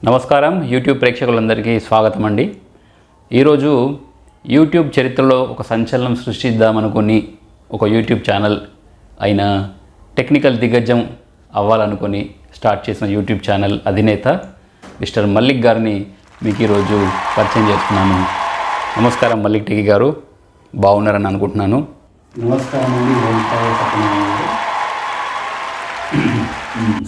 నమస్కారం యూట్యూబ్ ప్రేక్షకులందరికీ స్వాగతం అండి. ఈరోజు యూట్యూబ్ చరిత్రలో ఒక సంచలనం సృష్టిద్దామనుకొని ఒక యూట్యూబ్ ఛానల్ అయిన టెక్నికల్ దిగ్గజం అవ్వాలనుకొని స్టార్ట్ చేసిన యూట్యూబ్ ఛానల్ అధినేత మిస్టర్ మల్లిక్ గారిని మీకు ఈరోజు పరిచయం చేస్తున్నాను. నమస్కారం మల్లిక్ టెకీ గారు, బాగున్నారని అనుకుంటున్నాను. నమస్కారం అండి.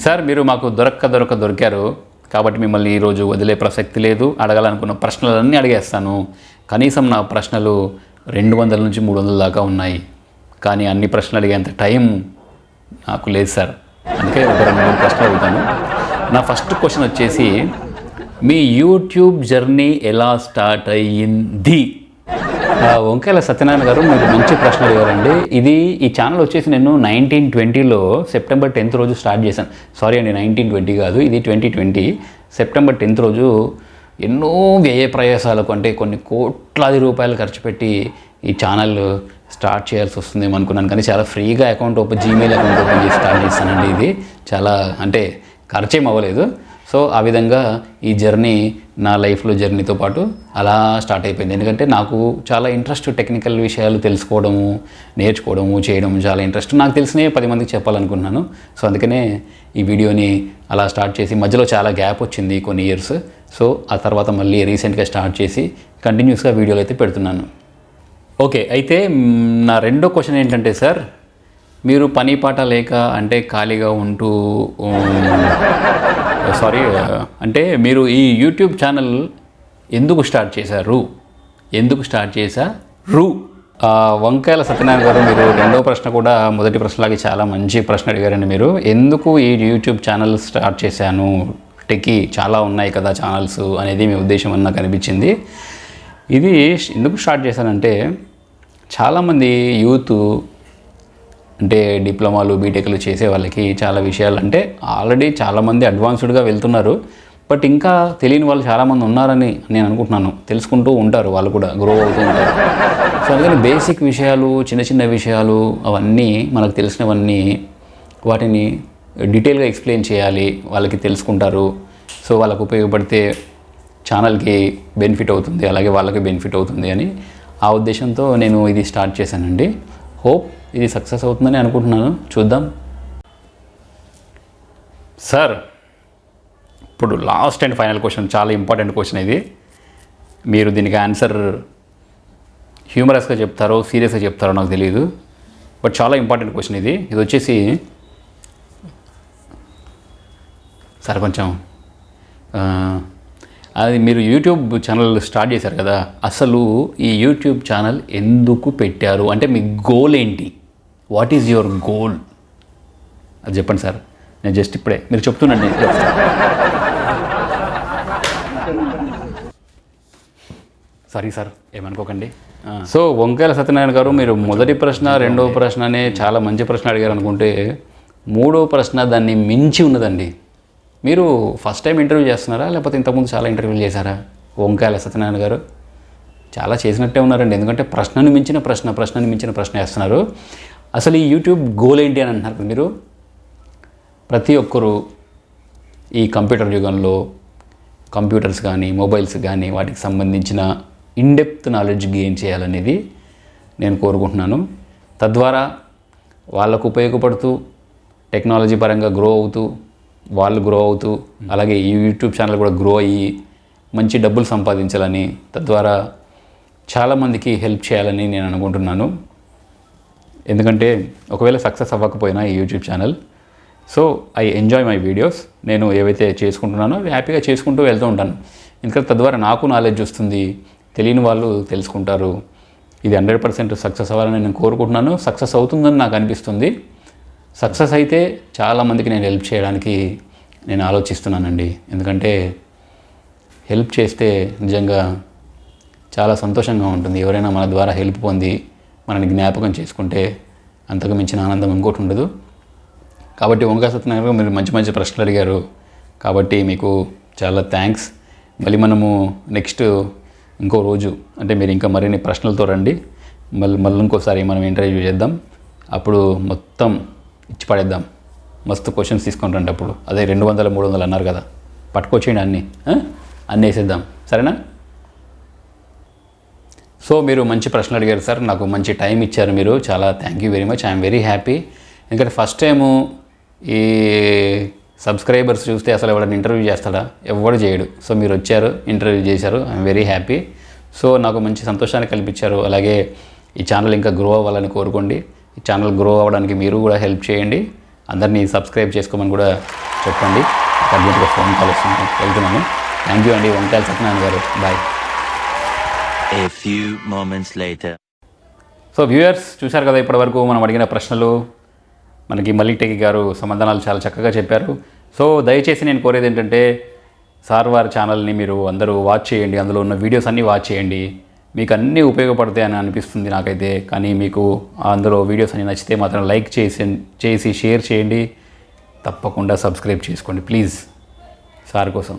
సార్, మీరు మాకు దొరికారు కాబట్టి మిమ్మల్ని ఈరోజు వదిలే ప్రసక్తి లేదు. అడగాలనుకున్న ప్రశ్నలన్నీ అడిగేస్తాను. కనీసం నా ప్రశ్నలు 200 నుంచి 300 దాకా ఉన్నాయి, కానీ అన్ని ప్రశ్నలు అడిగేంత టైం నాకు లేదు సార్. అందుకే ఒక 2-3 ప్రశ్నలు అడుగుతాను. నా ఫస్ట్ క్వశ్చన్ వచ్చేసి, మీ యూట్యూబ్ జర్నీ ఎలా స్టార్ట్ అయ్యింది? వంకాయల సత్యనారాయణ గారు, మీరు మంచి ప్రశ్న అడిగారండి. ఈ ఛానల్ వచ్చేసి నేను 1920లో సెప్టెంబర్ 10th రోజు స్టార్ట్ చేశాను. సారీ అండి, 1920 కాదు, ఇది 2020 సెప్టెంబర్ 10th రోజు ఎన్నో వ్యయ ప్రయాసాలకు, అంటే కొన్ని కోట్లాది రూపాయలు ఖర్చు పెట్టి ఈ ఛానల్ స్టార్ట్ చేయాల్సి వస్తుందేమో అనుకున్నాను, కానీ చాలా ఫ్రీగా జీమెయిల్ అకౌంట్ ఓపెన్ చేసి స్టార్ట్ చేశానండి. ఇది చాలా అంటే ఖర్చేం అవ్వలేదు. సో ఆ విధంగా ఈ జర్నీ నా లైఫ్లో జర్నీతో పాటు అలా స్టార్ట్ అయిపోయింది. ఎందుకంటే నాకు చాలా ఇంట్రెస్ట్ టెక్నికల్ విషయాలు తెలుసుకోవడము, నేర్చుకోవడము, చేయడం చాలా ఇంట్రెస్ట్. నాకు తెలిసినవి 10 మందికి చెప్పాలనుకున్నాను. సో అందుకనే ఈ వీడియోని అలా స్టార్ట్ చేసి, మధ్యలో చాలా గ్యాప్ వచ్చింది కొన్ని ఇయర్స్. సో ఆ తర్వాత మళ్ళీ రీసెంట్గా స్టార్ట్ చేసి కంటిన్యూస్గా వీడియోలు అయితే పెడుతున్నాను. ఓకే, అయితే నా రెండో క్వశ్చన్ ఏంటంటే సార్, మీరు పని పాట లేక అంటే ఖాళీగా ఉంటూ అంటే మీరు ఈ యూట్యూబ్ ఛానల్ ఎందుకు స్టార్ట్ చేశారు? వంకాయల సత్యనారాయణ గారు, మీరు రెండో ప్రశ్న కూడా మొదటి ప్రశ్నలాగే చాలా మంచి ప్రశ్న అడిగారండి. మీరు ఎందుకు ఈ యూట్యూబ్ ఛానల్ స్టార్ట్ చేశాను, టెకీ చాలా ఉన్నాయి కదా ఛానల్స్ అనేది మీ ఉద్దేశం అని నాకు అనిపించింది. ఇది ఎందుకు స్టార్ట్ చేశానంటే, చాలామంది యూత్ అంటే డిప్లొమాలు, బీటెక్లు చేసే వాళ్ళకి చాలా విషయాలు అంటే ఆల్రెడీ చాలామంది అడ్వాన్స్డ్గా వెళ్తున్నారు. బట్ ఇంకా తెలియని వాళ్ళు చాలామంది ఉన్నారని నేను అనుకుంటున్నాను. తెలుసుకుంటూ ఉంటారు, వాళ్ళు కూడా గ్రో అవుతూ ఉంటారు. సో అందుకని బేసిక్ విషయాలు, చిన్న చిన్న విషయాలు అవన్నీ మనకు తెలిసినవన్నీ వాటిని డీటెయిల్గా ఎక్స్ప్లెయిన్ చేయాలి, వాళ్ళకి తెలుసుకుంటారు. సో వాళ్ళకు ఉపయోగపడితే ఛానల్కి బెనిఫిట్ అవుతుంది, అలాగే వాళ్ళకి బెనిఫిట్ అవుతుంది అని ఆ ఉద్దేశంతో నేను ఇది స్టార్ట్ చేశానండి. హోప్ ఇది సక్సెస్ అవుతుందని అనుకుంటున్నాను. చూద్దాం. సార్, ఇప్పుడు లాస్ట్ అండ్ ఫైనల్ క్వశ్చన్, చాలా ఇంపార్టెంట్ క్వశ్చన్ ఇది. మీరు దీనికి ఆన్సర్ హ్యూమరస్గా చెప్తారో సీరియస్గా చెప్తారో నాకు తెలియదు, బట్ చాలా ఇంపార్టెంట్ క్వశ్చన్ ఇది. ఇది వచ్చేసి సార్ కొంచెం అది మీరు యూట్యూబ్ ఛానల్ స్టార్ట్ చేశారు కదా, అసలు ఈ యూట్యూబ్ ఛానల్ ఎందుకు పెట్టారు? అంటే మీ గోల్ ఏంటి? What is your goal? అది చెప్పండి సార్. నేను జస్ట్ ఇప్పుడే మీరు చెప్తున్నాను. సారీ సార్, ఏమనుకోకండి. సో వంకాయల సత్యనారాయణ గారు, మీరు మొదటి ప్రశ్న, రెండవ ప్రశ్ననే చాలా మంచి ప్రశ్న అడిగారు అనుకుంటే, మూడవ ప్రశ్న దాన్ని మించి ఉన్నదండి. మీరు ఫస్ట్ టైం ఇంటర్వ్యూ చేస్తున్నారా, లేకపోతే ఇంతకుముందు చాలా ఇంటర్వ్యూలు చేశారా? వంకాయల సత్యనారాయణ గారు చాలా చేసినట్టే ఉన్నారండి. ఎందుకంటే ప్రశ్నను మించిన ప్రశ్న వేస్తున్నారు. అసలు ఈ యూట్యూబ్ గోల్ ఏంటి అని అంటున్నారు మీరు. ప్రతి ఒక్కరూ ఈ కంప్యూటర్ యుగంలో కంప్యూటర్స్ కానీ, మొబైల్స్ కానీ, వాటికి సంబంధించిన ఇన్డెప్త్ నాలెడ్జ్ గెయిన్ చేయాలనేది నేను కోరుకుంటున్నాను. తద్వారా వాళ్ళకు ఉపయోగపడుతూ, టెక్నాలజీ పరంగా వాళ్ళు గ్రో అవుతూ, అలాగే ఈ యూట్యూబ్ ఛానల్ కూడా గ్రో అయ్యి మంచి డబ్బులు సంపాదించాలని, తద్వారా చాలామందికి హెల్ప్ చేయాలని నేను అనుకుంటున్నాను. ఎందుకంటే ఒకవేళ సక్సెస్ అవ్వకపోయినా ఈ YouTube channel, so I enjoy my videos. నేను ఏవైతే చేసుకుంటున్నానో అవి హ్యాపీగా చేసుకుంటూ వెళ్తూ ఉంటాను. ఎందుకంటే తద్వారా నాకు నాలెడ్జ్ వస్తుంది, తెలియని వాళ్ళు తెలుసుకుంటారు. ఇది 100% సక్సెస్ అవ్వాలని నేను కోరుకుంటున్నాను. సక్సెస్ అవుతుందని నాకు అనిపిస్తుంది. సక్సెస్ అయితే చాలామందికి నేను హెల్ప్ చేయడానికి నేను ఆలోచిస్తున్నానండి. ఎందుకంటే హెల్ప్ చేస్తే నిజంగా చాలా సంతోషంగా ఉంటుంది. ఎవరైనా మన ద్వారా హెల్ప్ పొంది మనని జ్ఞాపకం చేసుకుంటే అంతకు మించిన ఆనందం ఇంకోటి ఉండదు. కాబట్టి వంకాయ సత్యనారాయణ గారు, మీరు మంచి మంచి ప్రశ్నలు అడిగారు, కాబట్టి మీకు చాలా థ్యాంక్స్. మళ్ళీ మనము నెక్స్ట్ ఇంకో రోజు, అంటే మీరు ఇంకా మరిన్ని ప్రశ్నలతో రండి, మళ్ళీ ఇంకోసారి మనం ఇంటర్వ్యూ చేద్దాం. అప్పుడు మొత్తం ఇచ్చి పడేద్దాం. మస్తు క్వశ్చన్స్ తీసుకొని రండి. అప్పుడు అదే 200-300 అన్నారు కదా. పట్టుకొచ్చేయండి అన్నీ వేసేద్దాం, సరేనా? సో మీరు మంచి ప్రశ్నలు అడిగారు సార్, నాకు మంచి టైం ఇచ్చారు మీరు, చాలా thank you very much. I'm very happy. ఎందుకంటే ఫస్ట్ టైము ఈ సబ్స్క్రైబర్స్ చూస్తే అసలు ఎవరైనా ఇంటర్వ్యూ చేస్తాడా? ఎవడు చేయడు. సో మీరు వచ్చారు, ఇంటర్వ్యూ చేశారు, ఐఎమ్ వెరీ హ్యాపీ. సో నాకు మంచి సంతోషాన్ని కల్పించారు. అలాగే ఈ ఛానల్ ఇంకా గ్రో అవ్వాలని కోరుకోండి. ఈ ఛానల్ గ్రో అవ్వడానికి మీరు కూడా హెల్ప్ చేయండి. అందరినీ సబ్స్క్రైబ్ చేసుకోమని కూడా చెప్పండి. అర్జెంట్గా ఫోన్ కాల్ వస్తుంది, వెళ్తున్నాను. థ్యాంక్ యూ అండి వంకాయల సత్యనారాయణ గారు, bye. A few moments later. So viewers చూశారు కదా ఇప్పటివరకు మనం అడిగిన ప్రశ్నలు. మనకి మల్లిక్ టెకీ గారు సమాధానాలు చాలా చక్కగా చెప్పారు. సో దయచేసి నేను కోరేది ఏంటంటే సార్ వారి ఛానల్ని మీరు అందరూ వాచ్ చేయండి, అందులో ఉన్న వీడియోస్ అన్నీ వాచ్ చేయండి. మీకు అన్నీ ఉపయోగపడతాయని అనిపిస్తుంది నాకైతే. కానీ మీకు అందులో వీడియోస్ అన్నీ నచ్చితే మాత్రం లైక్ చేసి షేర్ చేయండి. తప్పకుండా సబ్స్క్రైబ్ చేసుకోండి ప్లీజ్, సార్ కోసం.